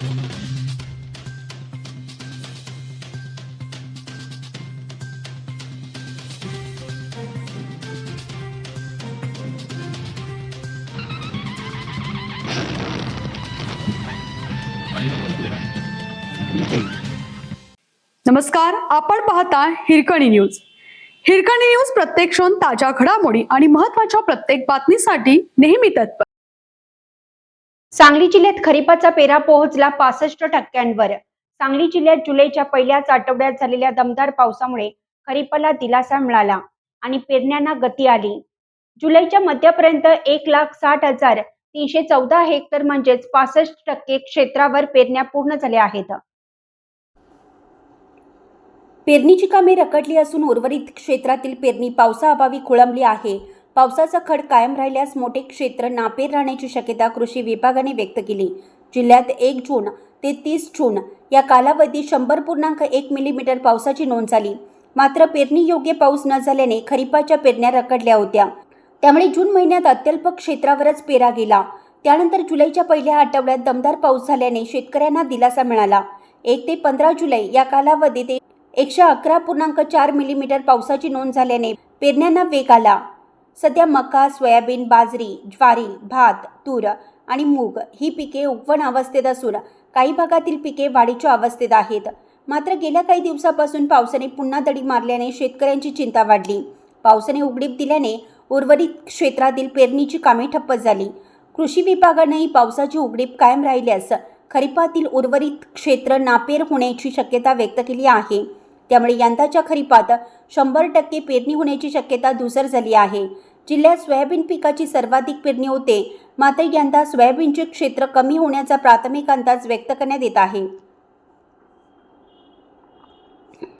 नमस्कार, आपण पाहता हिरकणी न्यूज. हिरकणी न्यूज प्रत्येक क्षण ताज्या घडामोडी आणि महत्त्वाच्या प्रत्येक बातमीसाठी नेहमी तत्पर. सांगली जिल्ह्यात खरीपाचा पेरा पोहोचला 65%. सांगली जिल्ह्यात जुलैच्या पहिल्याच आठवड्यात झालेल्या दमदार पावसामुळे खरीपाला दिलासा मिळाला आणि पेरण्यांना गती आली. जुलैच्या मध्यापर्यंत 1,60,314 हेक्टर म्हणजेच 65% क्षेत्रावर पेरण्या पूर्ण झाल्या आहेत. पेरणीची कामे रखडली असून उर्वरित क्षेत्रातील पेरणी पावसाअभावी खोळंबली आहे. पावसाचा खड कायम राहिल्यास मोठे क्षेत्र नापेर राहण्याची शक्यता कृषी विभागाने व्यक्त केली. जिल्ह्यात 1 जून ते 30 जून या कालावधीत 100.1 मिलीमीटर पावसाची नोंद झाली. मात्र पेरणी योग्य पाऊस न झाल्याने खरीपाच्या पेरण्या रखडल्या होत्या. त्यामुळे जून महिन्यात अत्यल्प क्षेत्रावरच पेरा गेला. त्यानंतर जुलैच्या पहिल्या आठवड्यात दमदार पाऊस झाल्याने शेतकऱ्यांना दिलासा मिळाला. 1 ते 15 जुलै या कालावधीत 111.4 मिलीमीटर पावसाची नोंद झाल्याने पेरण्यांना वेग आला. सध्या मका, सोयाबीन, बाजरी, ज्वारी, भात, तूर आणि मूग ही पिके उगवण अवस्थेत असून काही भागातील पिके वाढीच्या अवस्थेत आहेत. मात्र गेल्या काही दिवसापासून पावसाने पुन्हा दडी मारल्याने शेतकऱ्यांची चिंता वाढली. पावसाने उघडीप दिल्याने उर्वरित क्षेत्रातील पेरणीची कामे ठप्प झाली. कृषी विभागानेही पावसाची उघडीप कायम राहिल्यास खरीपातील उर्वरित क्षेत्र नापेर होण्याची शक्यता व्यक्त केली आहे. त्यामुळे यंदाच्या खरीपात 100% पेरणी होण्याची शक्यता धूसर झाली आहे. जिल्ह्यात सोयाबीन पिकाची सर्वाधिक पेरणी होते. मात्र यंदा सोयाबीनचे क्षेत्र कमी होण्याचा प्राथमिक अंदाज व्यक्त करण्यात येत आहे.